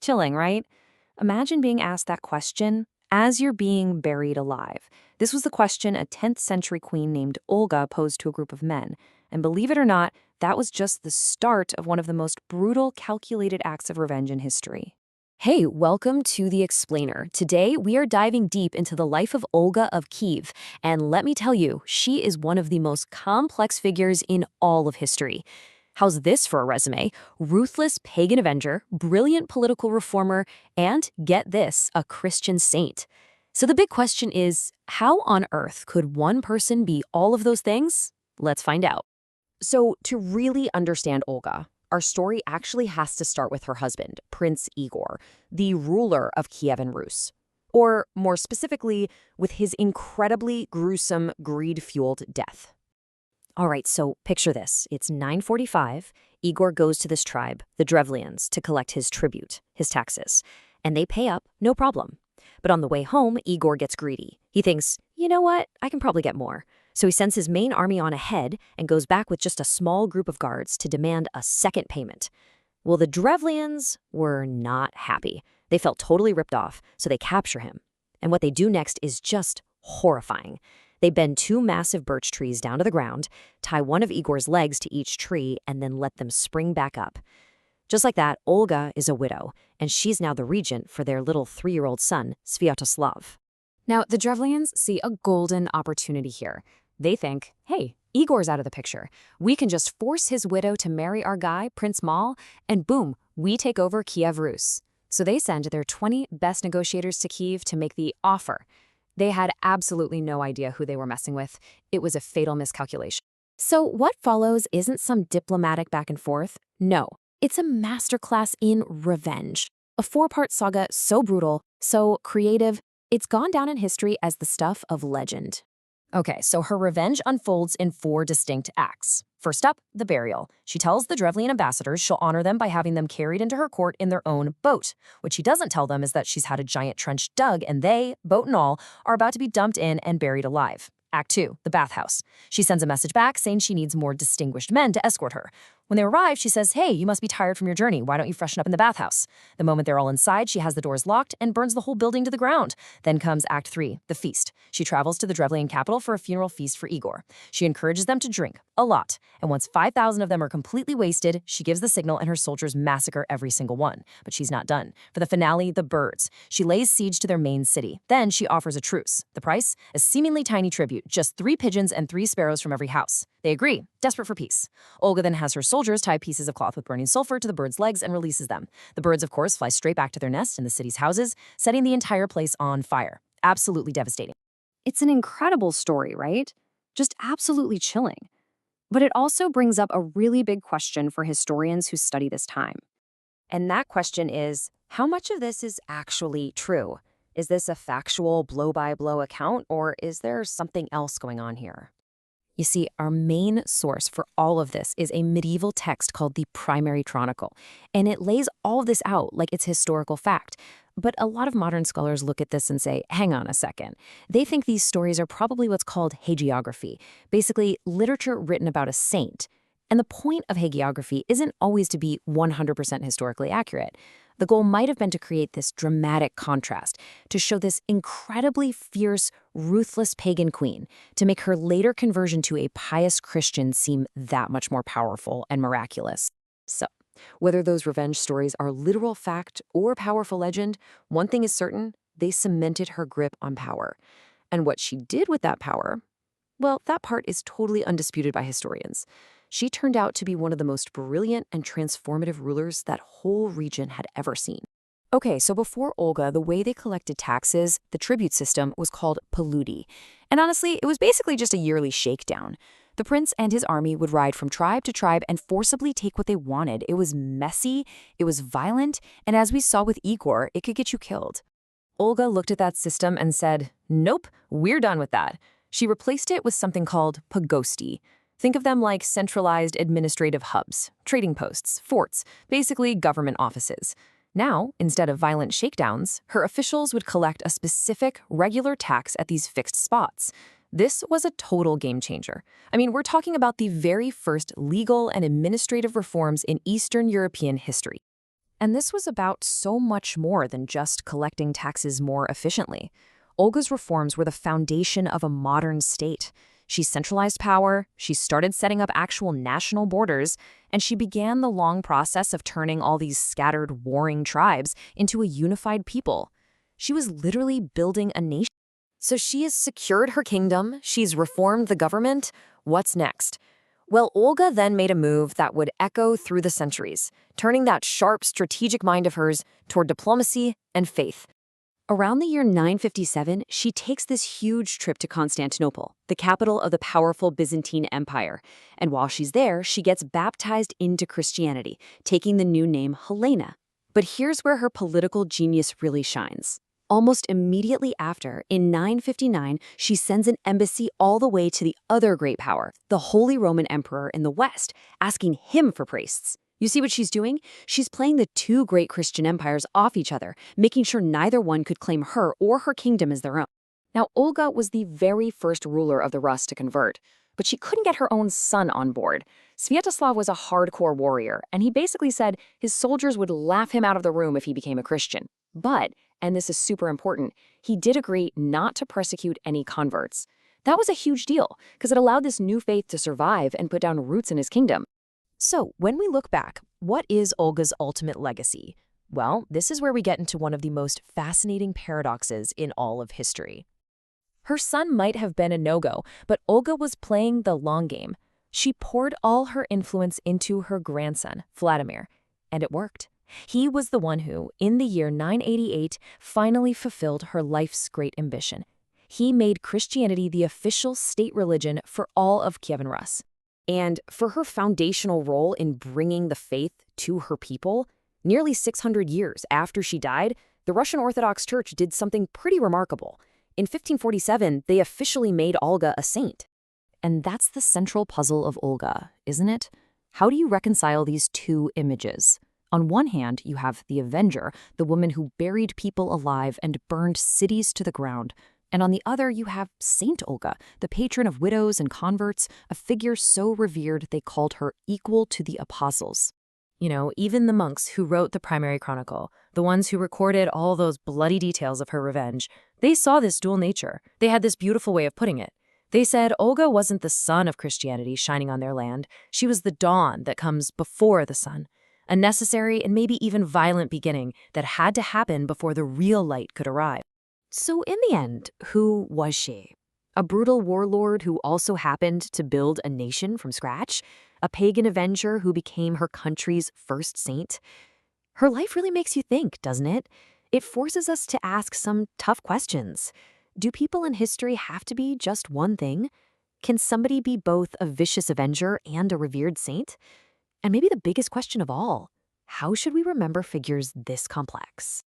Chilling, right? Imagine being asked that question as you're being buried alive. This was the question a 10th century queen named Olga posed to a group of men. And believe it or not, that was just the start of one of the most brutal, calculated acts of revenge in history. Hey, welcome to The Explainer. Today, we are diving deep into the life of Olga of Kiev. And let me tell you, she is one of the most complex figures in all of history. How's this for a resume? Ruthless pagan avenger, brilliant political reformer, and, get this, a Christian saint. So the big question is, how on earth could one person be all of those things? Let's find out. So to really understand Olga, our story actually has to start with her husband, Prince Igor, the ruler of Kiev and Rus. Or more specifically, with his incredibly gruesome, greed-fueled death. All right, so picture this. It's 9:45. Igor goes to this tribe, the Drevlians, to collect his tribute, his taxes. And they pay up, no problem. But on the way home, Igor gets greedy. He thinks, you know what, I can probably get more. So he sends his main army on ahead and goes back with just a small group of guards to demand a second payment. Well, the Drevlians were not happy. They felt totally ripped off, so they capture him. And what they do next is just horrifying. They bend two massive birch trees down to the ground, tie one of Igor's legs to each tree, and then let them spring back up. Just like that, Olga is a widow, and she's now the regent for their little 3-year-old son, Sviatoslav. Now, the Drevlians see a golden opportunity here. They think, hey, Igor's out of the picture. We can just force his widow to marry our guy, Prince Mal, and boom, we take over Kiev Rus. So they send their 20 best negotiators to Kiev to make the offer. They had absolutely no idea who they were messing with. It was a fatal miscalculation. So what follows isn't some diplomatic back and forth. No, it's a masterclass in revenge. A 4-part saga so brutal, so creative, it's gone down in history as the stuff of legend. Okay, so her revenge unfolds in 4 distinct acts. First up, the burial. She tells the Drevlian ambassadors she'll honor them by having them carried into her court in their own boat. What she doesn't tell them is that she's had a giant trench dug and they, boat and all, are about to be dumped in and buried alive. Act 2, the bathhouse. She sends a message back saying she needs more distinguished men to escort her. When they arrive, she says, hey, you must be tired from your journey. Why don't you freshen up in the bathhouse? The moment they're all inside, she has the doors locked and burns the whole building to the ground. Then comes Act 3, the feast. She travels to the Drevlian capital for a funeral feast for Igor. She encourages them to drink, a lot. And once 5,000 of them are completely wasted, she gives the signal and her soldiers massacre every single one. But she's not done. For the finale, the birds. She lays siege to their main city. Then she offers a truce. The price? A seemingly tiny tribute, just 3 pigeons and 3 sparrows from every house. They agree, desperate for peace. Olga then has her soldiers tie pieces of cloth with burning sulfur to the birds' legs and releases them. The birds, of course, fly straight back to their nest in the city's houses, setting the entire place on fire. Absolutely devastating. It's an incredible story, right? Just absolutely chilling. But it also brings up a really big question for historians who study this time. And that question is, how much of this is actually true? Is this a factual blow-by-blow account, or is there something else going on here? You see, our main source for all of this is a medieval text called the Primary Chronicle, and it lays all of this out like it's historical fact. But a lot of modern scholars look at this and say, hang on a second. They think these stories are probably what's called hagiography, basically literature written about a saint. And the point of hagiography isn't always to be 100% historically accurate. The goal might have been to create this dramatic contrast, to show this incredibly fierce, ruthless pagan queen, to make her later conversion to a pious Christian seem that much more powerful and miraculous. So, whether those revenge stories are literal fact or powerful legend, one thing is certain, they cemented her grip on power. And what she did with that power, well, that part is totally undisputed by historians. She turned out to be one of the most brilliant and transformative rulers that whole region had ever seen. Okay, so before Olga, the way they collected taxes, the tribute system, was called paludi. And honestly, it was basically just a yearly shakedown. The prince and his army would ride from tribe to tribe and forcibly take what they wanted. It was messy, it was violent, and as we saw with Igor, it could get you killed. Olga looked at that system and said, nope, we're done with that. She replaced it with something called pagosti. Think of them like centralized administrative hubs, trading posts, forts, basically government offices. Now, instead of violent shakedowns, her officials would collect a specific, regular tax at these fixed spots. This was a total game changer. I mean, we're talking about the very first legal and administrative reforms in Eastern European history. And this was about so much more than just collecting taxes more efficiently. Olga's reforms were the foundation of a modern state. She centralized power, she started setting up actual national borders, and she began the long process of turning all these scattered, warring tribes into a unified people. She was literally building a nation. So she has secured her kingdom, she's reformed the government. What's next? Well, Olga then made a move that would echo through the centuries, turning that sharp strategic mind of hers toward diplomacy and faith. Around the year 957, she takes this huge trip to Constantinople, the capital of the powerful Byzantine Empire. And while she's there, she gets baptized into Christianity, taking the new name Helena. But here's where her political genius really shines. Almost immediately after, in 959, she sends an embassy all the way to the other great power, the Holy Roman Emperor in the West, asking him for priests. You see what she's doing? She's playing the two great Christian empires off each other, making sure neither one could claim her or her kingdom as their own. Now, Olga was the very first ruler of the Rus to convert, but she couldn't get her own son on board. Sviatoslav was a hardcore warrior, and he basically said his soldiers would laugh him out of the room if he became a Christian. But, and this is super important, he did agree not to persecute any converts. That was a huge deal, because it allowed this new faith to survive and put down roots in his kingdom. So, when we look back, what is Olga's ultimate legacy? Well, this is where we get into one of the most fascinating paradoxes in all of history. Her son might have been a no-go, but Olga was playing the long game. She poured all her influence into her grandson, Vladimir, and it worked. He was the one who, in the year 988, finally fulfilled her life's great ambition. He made Christianity the official state religion for all of Kiev and Rus. And for her foundational role in bringing the faith to her people, nearly 600 years after she died, the Russian Orthodox Church did something pretty remarkable. In 1547, they officially made Olga a saint. And that's the central puzzle of Olga, isn't it? How do you reconcile these two images? On one hand, you have the Avenger, the woman who buried people alive and burned cities to the ground. And on the other, you have Saint Olga, the patron of widows and converts, a figure so revered they called her equal to the apostles. You know, even the monks who wrote the primary chronicle, the ones who recorded all those bloody details of her revenge, they saw this dual nature. They had this beautiful way of putting it. They said Olga wasn't the sun of Christianity shining on their land. She was the dawn that comes before the sun, a necessary and maybe even violent beginning that had to happen before the real light could arrive. So in the end, who was she? A brutal warlord who also happened to build a nation from scratch? A pagan avenger who became her country's first saint? Her life really makes you think, doesn't it? It forces us to ask some tough questions. Do people in history have to be just one thing? Can somebody be both a vicious avenger and a revered saint? And maybe the biggest question of all, how should we remember figures this complex?